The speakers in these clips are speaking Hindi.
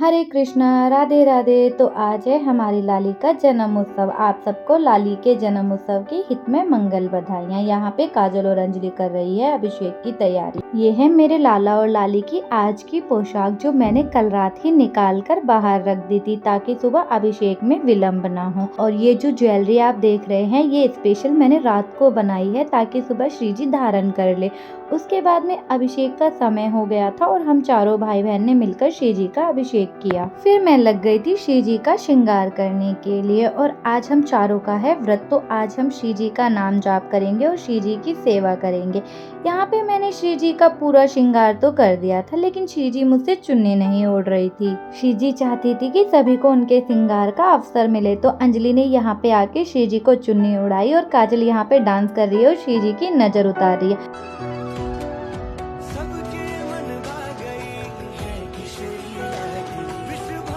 हरे कृष्णा, राधे राधे। तो आज है हमारी लाली का जन्म उत्सव। आप सबको लाली के जन्म उत्सव की हित में मंगल बधाइयाँ। यहाँ पे काजल और अंजलि कर रही है अभिषेक की तैयारी। ये है मेरे लाला और लाली की आज की पोशाक, जो मैंने कल रात ही निकाल कर बाहर रख दी थी ताकि सुबह अभिषेक में विलम्ब ना हो। और ये जो ज्वेलरी आप देख रहे हैं, ये स्पेशल मैंने रात को बनाई है ताकि सुबह श्री जी धारण कर ले। उसके बाद में अभिषेक का समय हो गया था और हम चारों भाई बहन ने मिलकर श्री जी का अभिषेक किया। फिर मैं लग गई थी श्री जी का श्रृंगार करने के लिए। और आज हम चारों का है व्रत, तो आज हम श्री जी का नाम जाप करेंगे और श्री जी की सेवा करेंगे। यहाँ पे मैंने श्री जी का पूरा श्रृंगार तो कर दिया था, लेकिन श्री जी मुझसे चुन्नी नहीं ओढ़ रही थी। श्री जी चाहती थी कि सभी को उनके श्रृंगार का अवसर मिले, तो अंजलि ने यहाँ पे आके श्री जी को चुन्नी उड़ाई और काजल यहाँ पे डांस कर रही है और श्री जी की नजर उतार रही है।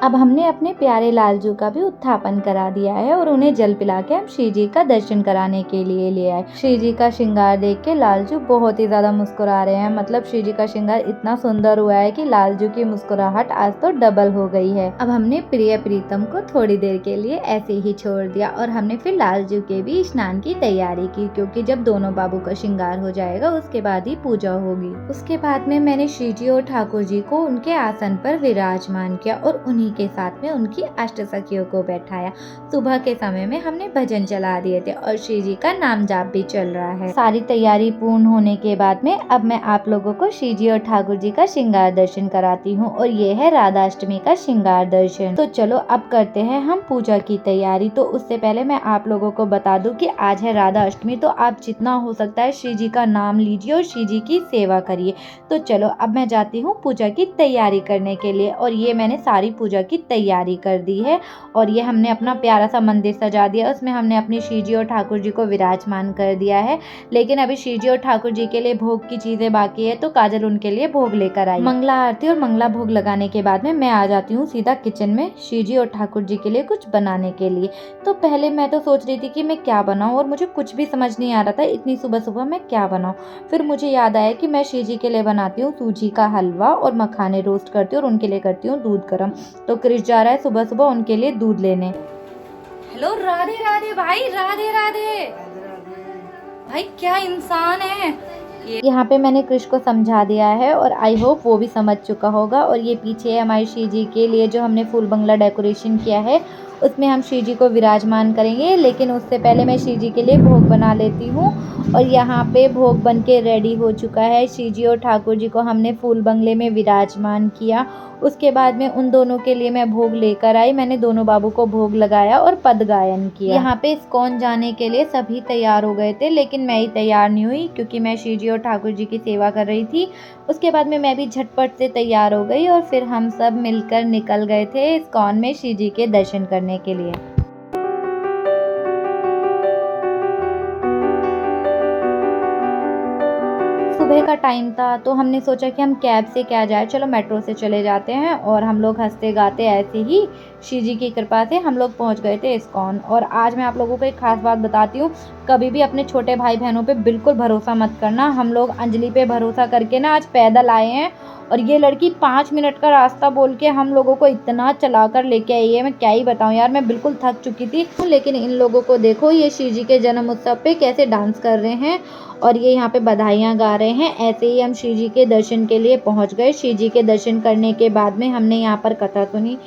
अब हमने अपने प्यारे लालजू का भी उत्थापन करा दिया है और उन्हें जल पिला के हम श्री जी का दर्शन कराने के लिए ले आए। श्री जी का श्रृंगार देख के लालजू बहुत ही ज्यादा मुस्कुरा रहे हैं। मतलब श्री जी का श्रृंगार इतना सुंदर हुआ है कि लालजू की मुस्कुराहट आज तो डबल हो गई है। अब हमने प्रिय प्रीतम को थोड़ी देर के लिए ऐसे ही छोड़ दिया और हमने फिर लालजू के भी स्नान की तैयारी की, क्योंकि जब दोनों बाबू का श्रृंगार हो जाएगा उसके बाद ही पूजा होगी। उसके बाद में मैंने श्री जी और ठाकुर जी को उनके आसन पर विराजमान किया और उन्हीं के साथ में उनकी अष्ट सखियों को बैठाया। सुबह के समय में हमने भजन चला दिए थे और श्री जी का नाम जाप भी चल रहा है। सारी तैयारी पूर्ण होने के बाद में अब मैं आप लोगों को श्री जी और ठाकुर जी का श्रृंगार दर्शन कराती हूँ और ये है राधाष्टमी का श्रृंगार दर्शन। तो चलो अब करते हैं हम पूजा की तैयारी। तो उससे पहले मैं आप लोगों को बता दूं कि आज है राधा अष्टमी, तो आप जितना हो सकता है श्री जी का नाम लीजिए और श्री जी की सेवा करिए। तो चलो अब मैं जाती हूँ पूजा की तैयारी करने के लिए। और ये मैंने सारी पूजा की तैयारी कर दी है और ये हमने अपना प्यारा सा मंदिर सजा दिया, उसमें हमने अपनी श्री जी और ठाकुर जी को विराजमान कर दिया है। लेकिन अभी श्री जी और ठाकुर जी के लिए भोग की चीजें बाकी है, तो काजल उनके लिए भोग लेकर आई। मंगला आरती और मंगला भोग लगाने के बाद में मैं आ जाती हूँ सीधा किचन में श्री जी और ठाकुर जी के लिए कुछ बनाने के लिए। तो पहले मैं तो सोच रही थी कि मैं क्या बनाऊं और मुझे कुछ भी समझ नहीं आ रहा था इतनी सुबह सुबह मैं क्या बनाऊं। फिर मुझे याद आया कि मैं श्री जी के लिए बनाती हूँ सूजी का हलवा और मखाने रोस्ट करती हूँ और उनके लिए करती हूँ दूध गर्म। तो क्रिश जा रहा है सुबह सुबह उनके लिए दूध लेने। हेलो, राधे राधे भाई, राधे राधे भाई, क्या इंसान है। यहाँ पे मैंने क्रिश को समझा दिया है और आई होप वो भी समझ चुका होगा। और ये पीछे है हमारी श्री जी के लिए जो हमने फूल बंगला डेकोरेशन किया है, उसमें हम श्री जी को विराजमान करेंगे। लेकिन उससे पहले मैं श्री जी के लिए भोग बना लेती हूँ। और यहाँ पे भोग बन के रेडी हो चुका है। श्री जी और ठाकुर जी को हमने फूल बंगले में विराजमान किया। उसके बाद में उन दोनों के लिए मैं भोग लेकर आई। मैंने दोनों बाबू को भोग लगाया और पद गायन किया। यहाँ पे इस्कॉन जाने के लिए सभी तैयार हो गए थे, लेकिन मैं ही तैयार नहीं हुई क्योंकि मैं श्री जी और ठाकुर जी की सेवा कर रही थी। उसके बाद में मैं भी झटपट से तैयार हो गई और फिर हम सब मिलकर निकल गए थे इस्कॉन में श्री जी के दर्शन करने के लिए। सुबह का टाइम था तो हमने सोचा कि हम कैब से क्या जाए, चलो मेट्रो से चले जाते हैं। और हम लोग हंसते गाते ऐसे ही श्री जी की कृपा से हम लोग पहुंच गए थे इस्कॉन। और आज मैं आप लोगों को एक खास बात बताती हूँ, कभी भी अपने छोटे भाई बहनों पे बिल्कुल भरोसा मत करना। हम लोग अंजलि पे भरोसा करके ना आज पैदल आए हैं और ये लड़की 5 मिनट का रास्ता बोल के हम लोगों को इतना चलाकर लेके आई है, मैं क्या ही बताऊं यार। मैं बिल्कुल थक चुकी थी, लेकिन इन लोगों को देखो, ये श्री जी के जन्म उत्सव पे कैसे डांस कर रहे हैं और ये यहाँ पे बधाइयाँ गा रहे हैं। ऐसे ही हम श्री जी के दर्शन के लिए पहुँच गए। श्री जी के दर्शन करने के बाद में हमने यहाँ पर कथा सुनी।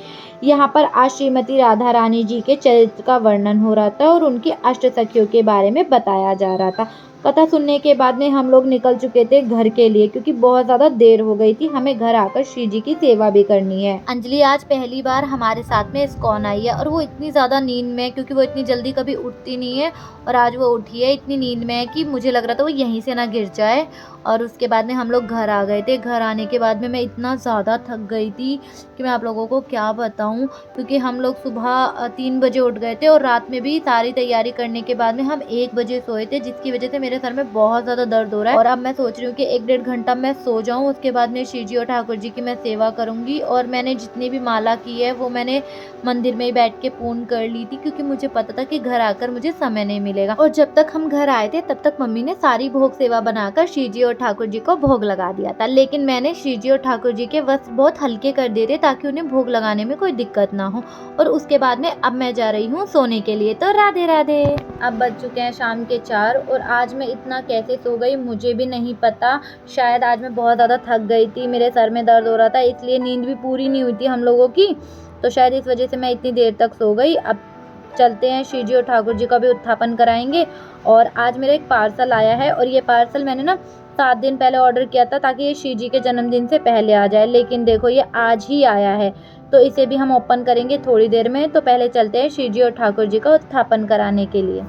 यहाँ पर आज श्रीमती राधा रानी जी के चरित्र का वर्णन हो रहा था और उनकी अष्ट सखियों के बारे में बताया जा रहा था। कथा सुनने के बाद में हम लोग निकल चुके थे घर के लिए, क्योंकि बहुत ज्यादा देर हो गई थी। हमें घर आकर श्री जी की सेवा भी करनी है। अंजलि आज पहली बार हमारे साथ में इस्कॉन आई है और वो इतनी ज्यादा नींद में, क्योंकि वो इतनी जल्दी कभी उठती नहीं है, और आज वो उठी है इतनी नींद में कि मुझे लग रहा था वो यहीं से ना गिर जाए। और उसके बाद में हम लोग घर आ गए थे। घर आने के बाद में मैं इतना ज़्यादा थक गई थी कि मैं आप लोगों को क्या बताऊं, क्योंकि हम लोग सुबह 3 बजे उठ गए थे और रात में भी सारी तैयारी करने के बाद में हम 1 बजे सोए थे, जिसकी वजह से मेरे सर में बहुत ज़्यादा दर्द हो रहा है। और अब मैं सोच रही हूँ कि 1-1.5 घंटा मैं सो जाऊँ, उसके बाद में श्री जी और ठाकुर जी की मैं सेवा करूँगी। और मैंने जितनी भी माला की है वो मैंने मंदिर में ही बैठ के पूर्ण कर ली थी, क्योंकि मुझे पता था कि घर आकर मुझे समय नहीं मिलेगा। और जब तक हम घर आए थे तब तक मम्मी ने सारी भोग सेवा बनाकर श्री जी और और ठाकुर जी को भोग लगा दिया था, लेकिन मैंने श्री जी और ठाकुर जी के वस्त्र बहुत हल्के कर दिए थे ताकि उन्हें भोग लगाने में कोई दिक्कत ना हो। और उसके बाद में अब मैं जा रही हूँ सोने के लिए। तो राधे राधे। अब बज चुके हैं शाम के 4 और आज मैं इतना कैसे सो गई मुझे भी नहीं पता। शायद आज मैं बहुत ज़्यादा थक गई थी, मेरे सर में दर्द हो रहा था, इसलिए नींद भी पूरी नहीं हुई थी हम लोगों की, तो शायद इस वजह से मैं इतनी देर तक सो गई। अब चलते हैं, श्री जी और ठाकुर जी का भी उत्थापन कराएंगे। और आज मेरा एक पार्सल आया है और ये पार्सल मैंने ना 7 दिन पहले ऑर्डर किया था ताकि ये श्री जी के जन्मदिन से पहले आ जाए, लेकिन देखो ये आज ही आया है, तो इसे भी हम ओपन करेंगे थोड़ी देर में। तो पहले चलते हैं श्री जी और ठाकुर जी का उत्थापन कराने के लिए।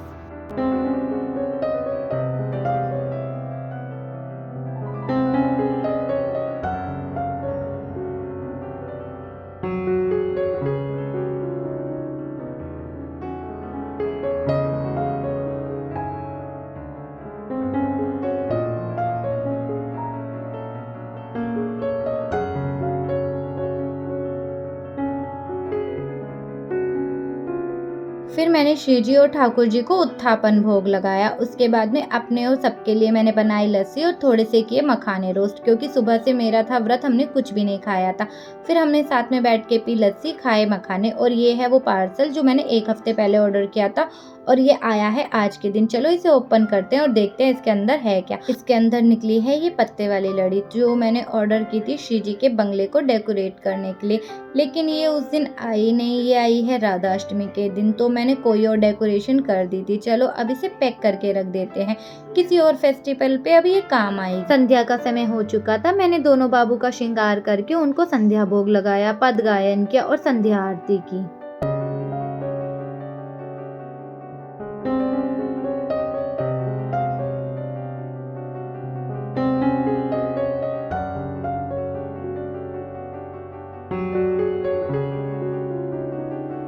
फिर मैंने श्री जी और ठाकुर जी को उत्थापन भोग लगाया। उसके बाद में अपने और सबके लिए मैंने बनाई लस्सी और थोड़े से किए मखाने रोस्ट, क्योंकि सुबह से मेरा था व्रत, हमने कुछ भी नहीं खाया था। फिर हमने साथ में बैठ के पी लस्सी, खाए मखाने। और ये है वो पार्सल जो मैंने 1 हफ्ते पहले ऑर्डर किया था और ये आया है आज के दिन। चलो इसे ओपन करते हैं और देखते हैं इसके अंदर है क्या। इसके अंदर निकली है ये पत्ते वाली लड़ी जो मैंने ऑर्डर की थी श्री जी के बंगले को डेकोरेट करने के लिए, लेकिन ये उस दिन आई नहीं, ये आई है राधा अष्टमी के दिन, तो मैंने कोई और डेकोरेशन कर दी थी। चलो अब इसे पैक करके रख देते हैं, किसी और फेस्टिवल पे अभी ये काम आई। संध्या का समय हो चुका था, मैंने दोनों बाबू का श्रृंगार करके उनको संध्या भोग लगाया, पद गायन किया और संध्या आरती की।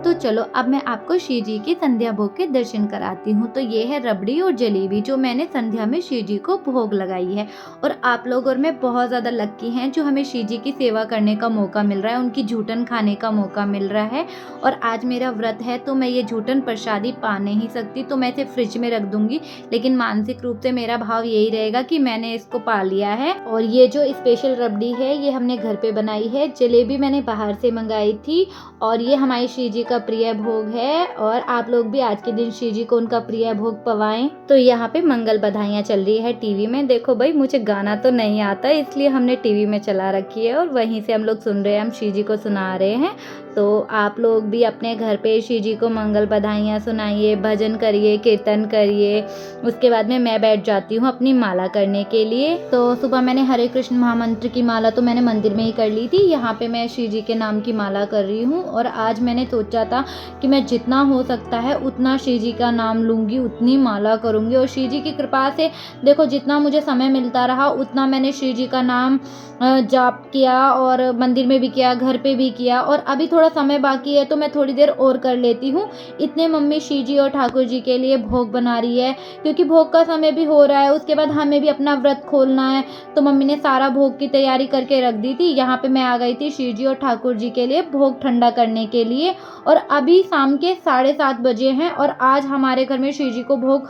तो चलो अब मैं आपको श्री जी की संध्या भोग के दर्शन कराती हूँ। तो ये है रबड़ी और जलेबी जो मैंने संध्या में श्री जी को भोग लगाई है। और आप लोग और मैं बहुत ज़्यादा लक्की हैं जो हमें श्री जी की सेवा करने का मौका मिल रहा है, उनकी झूठन खाने का मौका मिल रहा है। और आज मेरा व्रत है तो मैं ये झूठन प्रसादी पा नहीं सकती, तो मैं इसे फ्रिज में रख दूंगी, लेकिन मानसिक रूप से मेरा भाव यही रहेगा कि मैंने इसको पा लिया है। और ये जो स्पेशल रबड़ी है ये हमने घर पे बनाई है, जलेबी मैंने बाहर से मंगाई थी, और ये हमारी श्री जी का प्रिय भोग है। और आप लोग भी आज के दिन श्री जी को उनका प्रिय भोग पवाएं। तो यहाँ पे मंगल बधाइयाँ चल रही है टीवी में। देखो भाई, मुझे गाना तो नहीं आता इसलिए हमने टीवी में चला रखी है और वहीं से हम लोग सुन रहे हैं, हम श्री जी को सुना रहे हैं। तो आप लोग भी अपने घर पे श्री जी को मंगल बधाइयाँ सुनाइए, भजन करिए, कीर्तन करिए। उसके बाद में मैं बैठ जाती हूँ अपनी माला करने के लिए। तो सुबह मैंने हरे कृष्ण महामंत्र की माला तो मैंने मंदिर में ही कर ली थी, यहाँ पे मैं श्री जी के नाम की माला कर रही हूँ। और आज मैंने सोचा था कि मैं जितना हो सकता है उतना श्री जी का नाम लूँगी, उतनी माला करूँगी। और श्री जी की कृपा से देखो जितना मुझे समय मिलता रहा उतना मैंने श्री जी का नाम जाप किया, और मंदिर में भी किया, घर पे भी किया। और अभी थोड़ा समय बाकी है तो मैं थोड़ी देर और कर लेती हूँ। इतने मम्मी श्री जी और ठाकुर जी के लिए भोग बना रही है, क्योंकि भोग का समय भी हो रहा है, उसके बाद हमें भी अपना व्रत खोलना है। तो मम्मी ने सारा भोग की तैयारी करके रख दी थी। यहाँ पे मैं आ गई थी श्री जी और ठाकुर जी के लिए भोग ठंडा करने के लिए। और अभी शाम के 7:30 बजे हैं और आज हमारे घर में श्री जी को भोग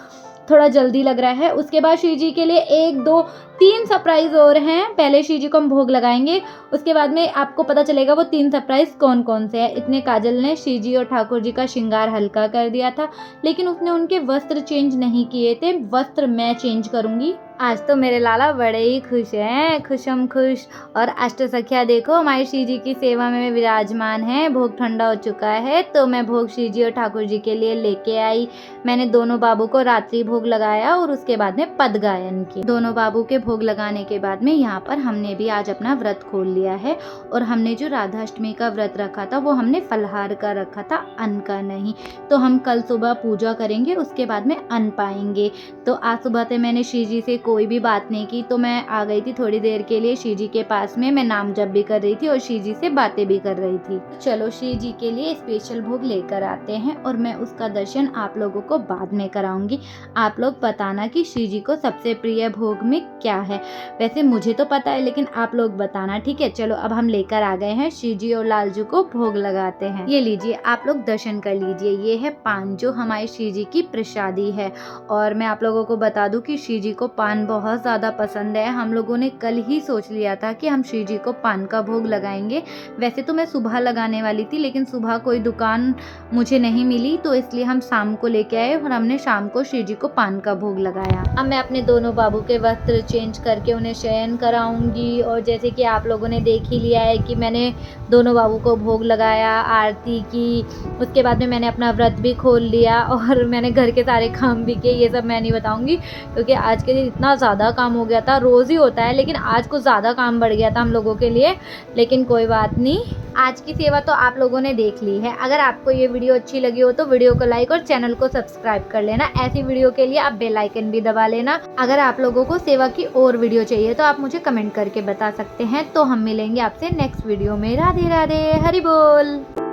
थोड़ा जल्दी लग रहा है। उसके बाद श्री जी के लिए 1, 2, 3 सरप्राइज और हैं। पहले श्री जी को हम भोग लगाएंगे, उसके बाद में आपको पता चलेगा वो 3 सरप्राइज कौन कौन से हैं। इतने काजल ने श्री जी और ठाकुर जी का श्रृंगार हल्का कर दिया था, लेकिन उसने उनके वस्त्र चेंज नहीं किए थे। वस्त्र मैं चेंज करूंगी। आज तो मेरे लाला बड़े ही खुश हैं, खुशम खुश। और अष्टसखिया देखो हमारी श्री जी की सेवा में विराजमान है। भोग ठंडा हो चुका है तो मैं भोग श्री जी और ठाकुर जी के लिए लेके आई। मैंने दोनों बाबू को रात्रि भोग लगाया और उसके बाद में पद गायन की। दोनों बाबू के भोग लगाने के बाद में यहाँ पर हमने भी आज अपना व्रत खोल लिया है। और हमने जो राधा अष्टमी का व्रत रखा था वो हमने फलहार का रखा था, अन्न का नहीं। तो हम कल सुबह पूजा करेंगे, उसके बाद में अन्न पाएंगे। तो आज सुबह से मैंने श्री जी से कोई भी बात नहीं की, तो मैं आ गई थी थोड़ी देर के लिए श्री जी के पास में। मैं नाम जप भी कर रही थी और श्री जी से बातें भी कर रही थी। चलो श्री जी के लिए स्पेशल भोग लेकर आते हैं और मैं उसका दर्शन आप लोगों को बाद में कराऊंगी। आप लोग बताना कि श्री जी को सबसे प्रिय भोग में क्या क्या है। वैसे मुझे तो पता है, लेकिन आप लोग बताना, ठीक है। चलो अब हम लेकर आ गए हैं श्रीजी और लालजू को भोग लगाते हैं। ये लीजिए, आप लोग दर्शन कर लीजिए। ये है पान जो हमारे श्रीजी की प्रसादी है। और मैं आप लोगों को बता दूं कि श्रीजी को पान बहुत ज़्यादा पसंद है। हम लोगों ने कल ही सोच लिया था कि हम श्रीजी को पान का भोग लगाएंगे। वैसे तो मैं सुबह लगाने वाली थी, लेकिन सुबह कोई दुकान मुझे नहीं मिली, तो इसलिए हम शाम को लेके आए और हमने शाम को श्रीजी को पान का भोग लगाया। अब मैं अपने दोनों बाबू के वस्त्र चेंज करके उन्हें शयन कराऊंगी। और जैसे कि आप लोगों ने देख ही लिया है कि मैंने दोनों बाबू को भोग लगाया, आरती की, उसके बाद में मैंने अपना व्रत भी खोल लिया और मैंने घर के सारे काम भी किए। ये सब मैं नहीं बताऊंगी क्योंकि आज के दिन इतना ज़्यादा काम हो गया था। रोज़ ही होता है, लेकिन आज कुछ ज़्यादा काम बढ़ गया था हम लोगों के लिए, लेकिन कोई बात नहीं। आज की सेवा तो आप लोगों ने देख ली है। अगर आपको ये वीडियो अच्छी लगी हो तो वीडियो को लाइक और चैनल को सब्सक्राइब कर लेना। ऐसी वीडियो के लिए आप बेल आइकन भी दबा लेना। अगर आप लोगों को सेवा की और वीडियो चाहिए तो आप मुझे कमेंट करके बता सकते हैं। तो हम मिलेंगे आपसे नेक्स्ट वीडियो में। राधे राधे, हरि बोल।